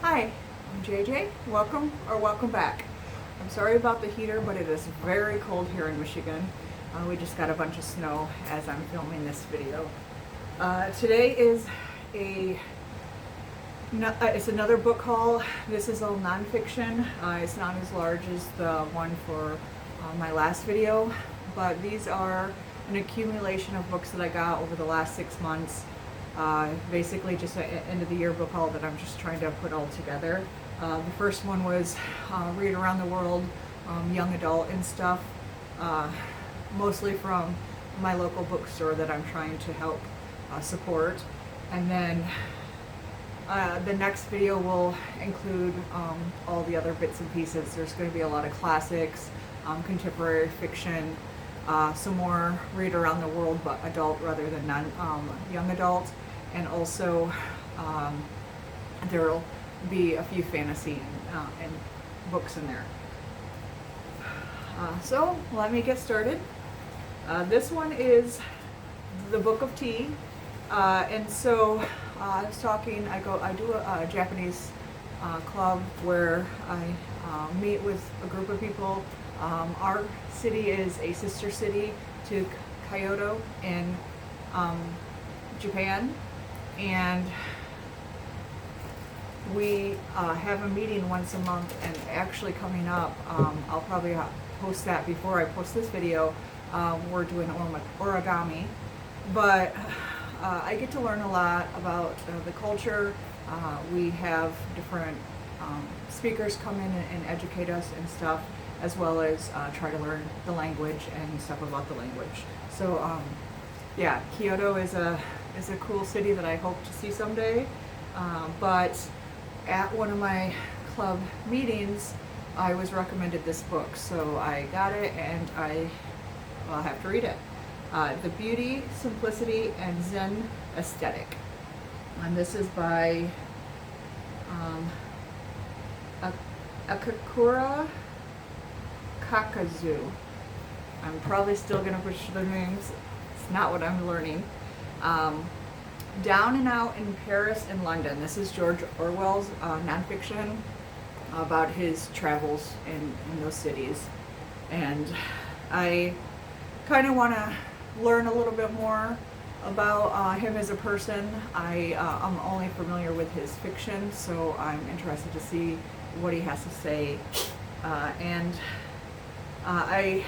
Hi, I'm JJ. Welcome back. I'm sorry about the heater, but it is very cold here in Michigan. We just got a bunch of snow as I'm filming this video. Today is it's another book haul. This is all nonfiction. It's not as large as the one for my last video, but these are an accumulation of books that I got over the last 6 months. Basically just an end of the year book haul that I'm just trying to put all together. The first one was Read Around the World, young adult and stuff, mostly from my local bookstore that I'm trying to help support. And then the next video will include all the other bits and pieces. There's going to be a lot of classics, contemporary fiction, some more Read Around the World, but adult rather than young adult, and also there will be a few fantasy and books in there. So let me get started. This one is the Book of Tea, and so I was talking. I do a Japanese club where I meet with a group of people. Our city is a sister city to Kyoto in Japan, and we have a meeting once a month. And actually coming up, I'll probably post that before I post this video. We're doing origami, but I get to learn a lot about the culture. We have different speakers come in and educate us and stuff, as well as try to learn the language and stuff about the language. So yeah, Kyoto is a cool city that I hope to see someday. But at one of my club meetings, I was recommended this book, so I got it, and I'll have to read it. The Beauty, Simplicity, and Zen Aesthetic. And this is by Akakura Kakazu. I'm probably still going to butcher the names. It's not what I'm learning. Down and Out in Paris and London. This is George Orwell's nonfiction about his travels in those cities. And I kind of want to learn a little bit more about him as a person. I'm only familiar with his fiction, so I'm interested to see what he has to say. And I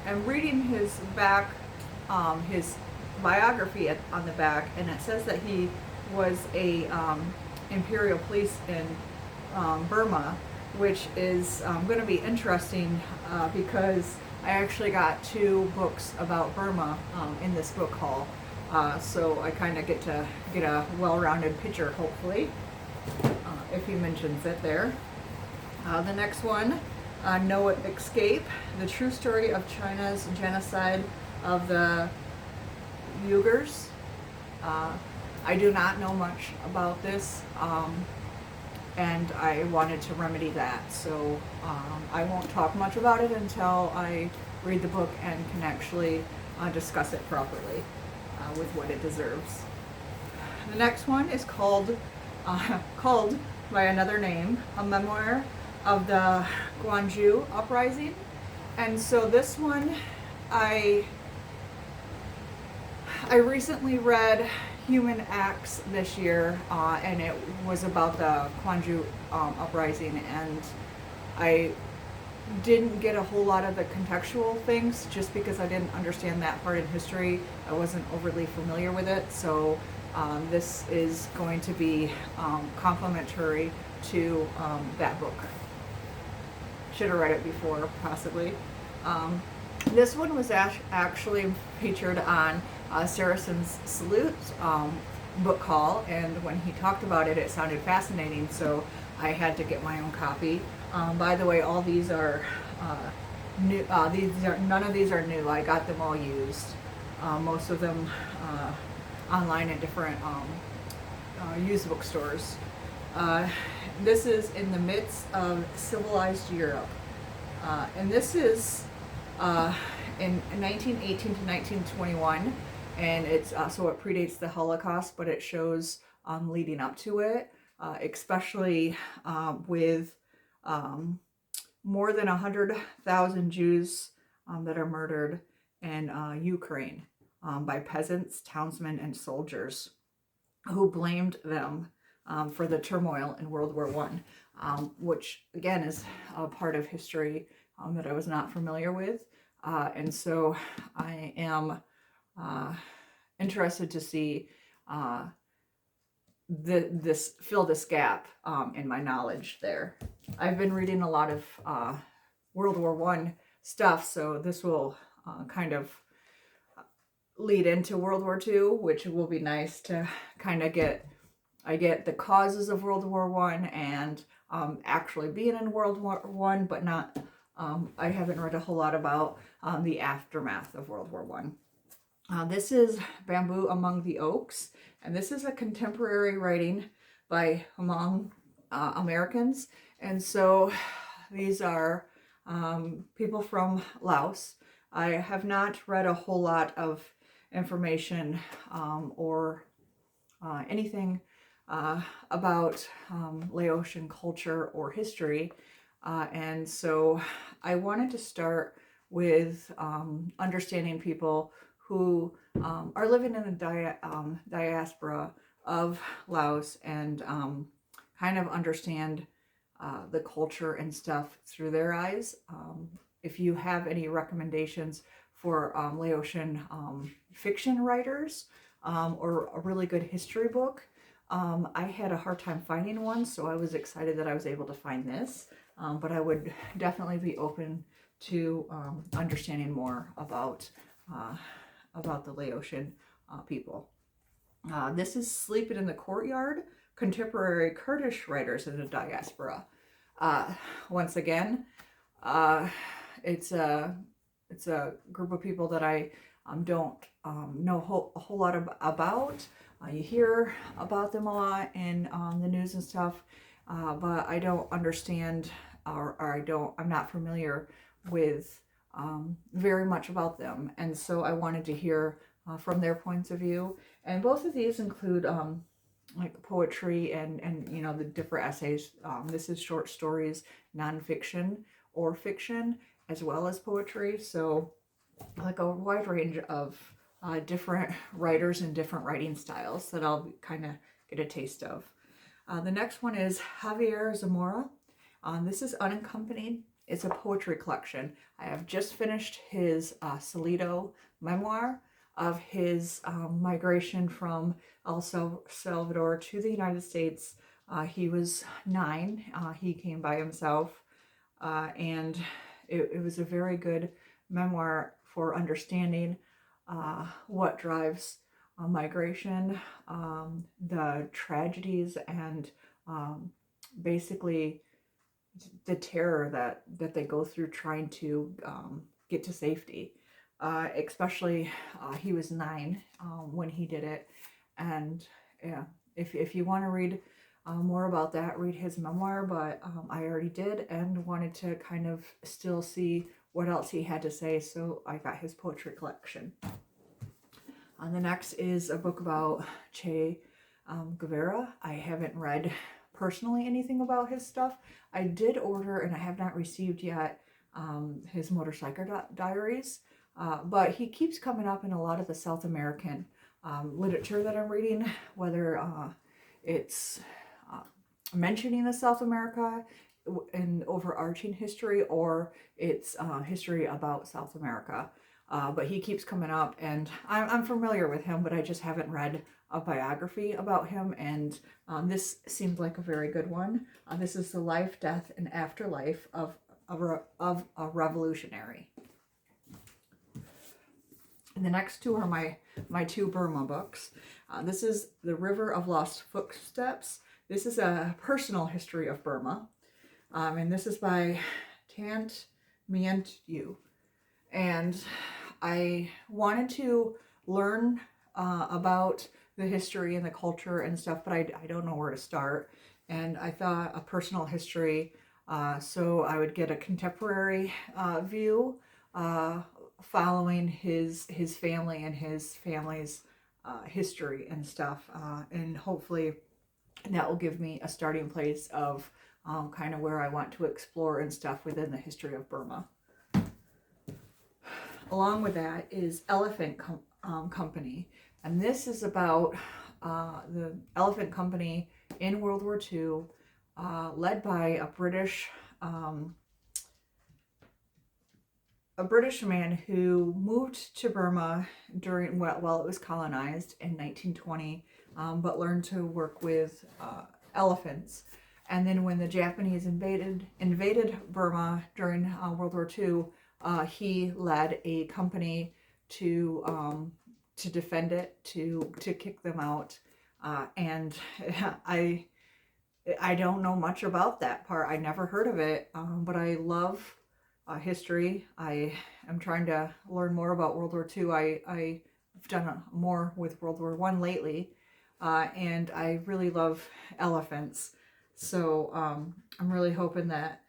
am reading his biography on the back, and it says that he was a imperial police in Burma, which is going to be interesting because I actually got 2 books about Burma in this book haul, so I kind of get a well-rounded picture, hopefully, if he mentions it there. The next one, No Escape, the true story of China's genocide of the Uyghurs. I do not know much about this, and I wanted to remedy that, so I won't talk much about it until I read the book and can actually discuss it properly with what it deserves. The next one is called by another name, A Memoir of the Gwangju Uprising. And so this one, I recently read Human Acts this year, and it was about the Gwangju uprising, and I didn't get a whole lot of the contextual things just because I didn't understand that part in history. I wasn't overly familiar with it, so this is going to be complementary to that book. Should have read it before, possibly. This one was actually featured on Saracen's Salute book haul, and when he talked about it, it sounded fascinating, so I had to get my own copy. By the way, all these are new. None of these are new. I got them all used. Most of them online at different used bookstores. This is in the midst of civilized Europe, and this is in 1918 to 1921, and it's so it predates the Holocaust, but it shows leading up to it. especially with more than 100,000 Jews that are murdered in Ukraine by peasants, townsmen, and soldiers who blamed them for the turmoil in World War One, which again is a part of history that I was not familiar with. And so I am interested to see fill this gap in my knowledge there. I've been reading a lot of World War One stuff, so this will kind of lead into World War II, which will be nice to kind of get the causes of World War One and actually being in World War One, but not. I haven't read a whole lot about the aftermath of World War One. This is Bamboo Among the Oaks, and this is a contemporary writing by among Americans. And so these are people from Laos. I have not read a whole lot of information or anything about Laotian culture or history. And so I wanted to start with understanding people who are living in the diaspora of Laos and kind of understand the culture and stuff through their eyes. If you have any recommendations for Laotian fiction writers or a really good history book, I had a hard time finding one, so I was excited that I was able to find this. But I would definitely be open to understanding more about the Laotian people. This is Sleeping in the Courtyard, Contemporary Kurdish Writers in the Diaspora. Once again, it's a group of people that I don't know a whole lot about. You hear about them a lot in the news and stuff, but I don't understand or I'm not familiar with very much about them. And so I wanted to hear from their points of view. And both of these include like poetry and the different essays. This is short stories, nonfiction or fiction, as well as poetry. So like a wide range of different writers and different writing styles that I'll kind of get a taste of. The next one is Javier Zamora. This is unaccompanied. It's a poetry collection. I have just finished his Salido memoir of his migration from El Salvador to the United States. He was 9. He came by himself, and it was a very good memoir for understanding what drives migration, the tragedies, and basically the terror that they go through trying to get to safety. Especially he was 9 when he did it, and yeah, if you want to read more about that, read his memoir, but I already did and wanted to kind of still see what else he had to say, so I got his poetry collection. The next is a book about Che Guevara. I haven't read personally anything about his stuff. I did order, and I have not received yet, his motorcycle diaries, but he keeps coming up in a lot of the South American literature that I'm reading, whether it's mentioning the South America and overarching history, or it's history about South America. But he keeps coming up, and I'm familiar with him, but I just haven't read a biography about him, and this seemed like a very good one. This is The Life, Death, and Afterlife of a Revolutionary. And the next two are my two Burma books. This is The River of Lost Footsteps. This is a personal history of Burma, and this is by Tant Myint Yu. And I wanted to learn about the history and the culture and stuff, but I don't know where to start. And I thought a personal history, so I would get a contemporary view, following his family and his family's history and stuff, and hopefully And that will give me a starting place of kind of where I want to explore and stuff within the history of Burma. Along with that is Elephant Company. And this is about the Elephant Company in World War II, led by a British man who moved to Burma during while it was colonized in 1920, but learned to work with elephants. And then when the Japanese invaded Burma during World War II, he led a company to defend it, to kick them out. And I don't know much about that part. I never heard of it, but I love history. I am trying to learn more about World War II. I've done more with World War I lately, and I really love elephants. So I'm really hoping that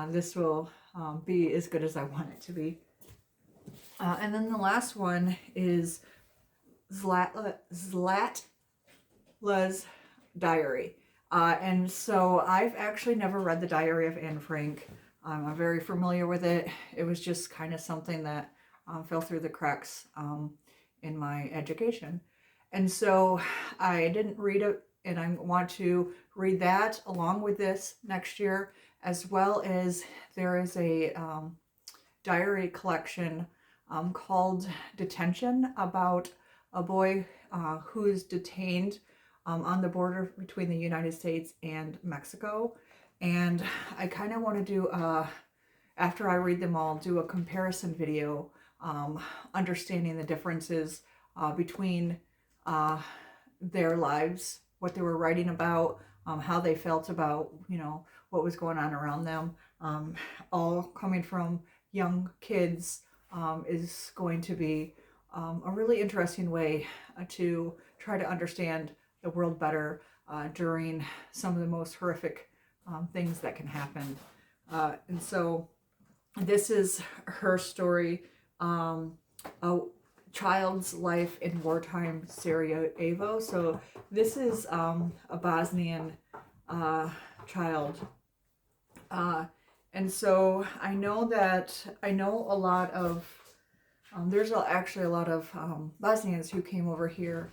this will be as good as I want it to be. And then the last one is Zlatla's Diary. And so I've actually never read the Diary of Anne Frank. I'm very familiar with it. It was just kind of something that fell through the cracks in my education. And so I didn't read it, and I want to read that along with this next year, as well as there is a diary collection called Detention, about a boy who is detained on the border between the United States and Mexico. And I kind of want to do, after I read them all, do a comparison video, understanding the differences between their lives, what they were writing about, how they felt about, what was going on around them. All coming from young kids is going to be a really interesting way to try to understand the world better during some of the most horrific things that can happen. And so this is her story, A Child's Life in Wartime Sarajevo. So this is a Bosnian child. And so I know a lot of, there's actually a lot of Bosnians who came over here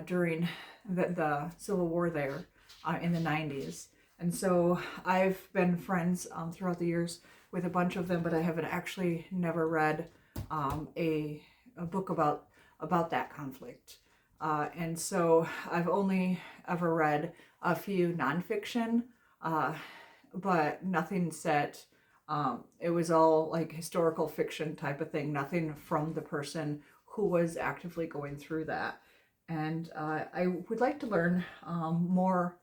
during the Civil War there in the 90s. And so I've been friends throughout the years with a bunch of them, but I haven't actually never read a book about that conflict. And so I've only ever read a few nonfiction, but nothing set. It was all like historical fiction type of thing, nothing from the person who was actively going through that. And I would like to learn more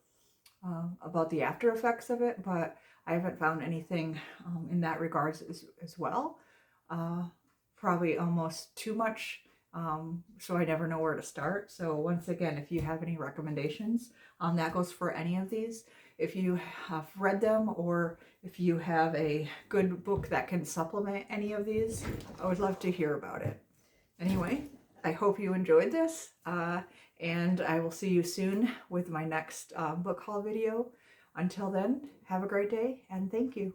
about the after effects of it, but I haven't found anything in that regards as well. Probably almost too much, so I never know where to start. So once again, if you have any recommendations, that goes for any of these. If you have read them, or if you have a good book that can supplement any of these, I would love to hear about it. Anyway, I hope you enjoyed this, and I will see you soon with my next book haul video. Until then, have a great day, and thank you.